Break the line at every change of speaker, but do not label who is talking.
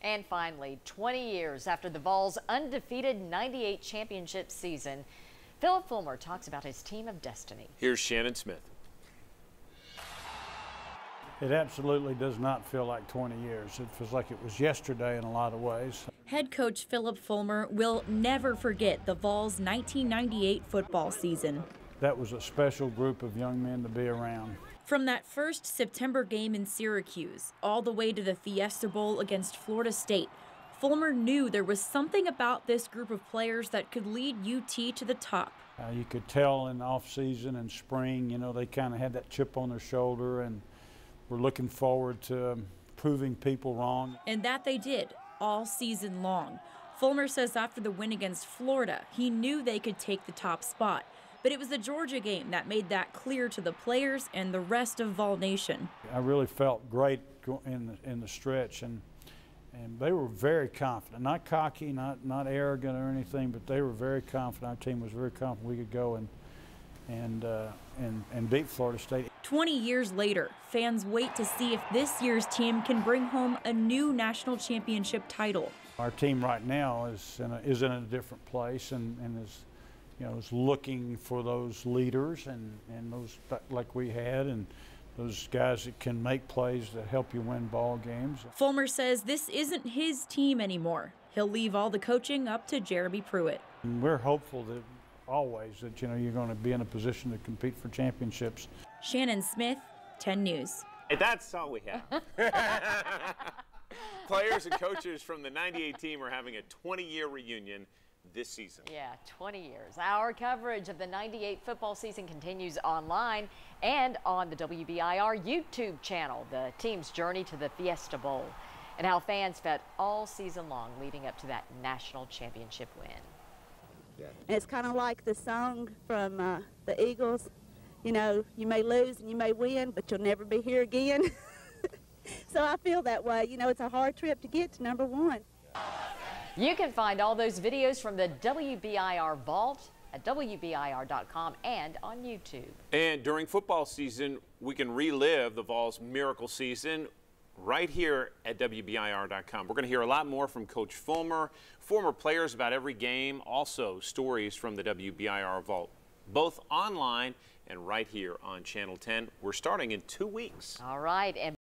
And finally, 20 years after the Vols' undefeated '98 championship season, Philip Fulmer talks about his team of destiny.
Here's Shannon Smith.
It absolutely does not feel like 20 years. It feels like it was yesterday in a lot of ways.
Head coach Philip Fulmer will never forget the Vols' 1998 football season.
That was a special group of young men to be around.
From that first September game in Syracuse, all the way to the Fiesta Bowl against Florida State, Fulmer knew there was something about this group of players that could lead UT to the top.
You could tell in the off-season and spring, you know, they kind of had that chip on their shoulder and were looking forward to proving people wrong.
And that they did, all season long. Fulmer says after the win against Florida, he knew they could take the top spot. But it was the Georgia game that made that clear to the players and the rest of Vol Nation.
I really felt great in the stretch, and they were very confident. Not cocky, not arrogant or anything, but they were very confident. Our team was very confident we could go and beat Florida State.
20 years later, fans wait to see if this year's team can bring home a new national championship title.
Our team right now is in a different place and is looking for those leaders and those like we had, and those guys that can make plays that help you win ball games.
Fulmer says this isn't his team anymore. He'll leave all the coaching up to Jeremy Pruitt.
And we're hopeful that always that you're going to be in a position to compete for championships.
Shannon Smith, 10 News.
Hey, that's all we have. Players and coaches from the '98 team are having a 20-year reunion this season.
Yeah, 20 years. Our coverage of the '98 football season continues online and on the WBIR YouTube channel, the team's journey to the Fiesta Bowl, and how fans felt all season long leading up to that national championship win.
Yeah. And it's kind of like the song from the Eagles, you know, you may lose and you may win, but you'll never be here again. So I feel that way. You know, it's a hard trip to get to #1.
You can find all those videos from the WBIR Vault at WBIR.com and on YouTube.
And during football season, we can relive the Vols' miracle season right here at WBIR.com. We're going to hear a lot more from Coach Fulmer, former players about every game, also stories from the WBIR Vault, both online and right here on Channel 10. We're starting in 2 weeks.
All right. And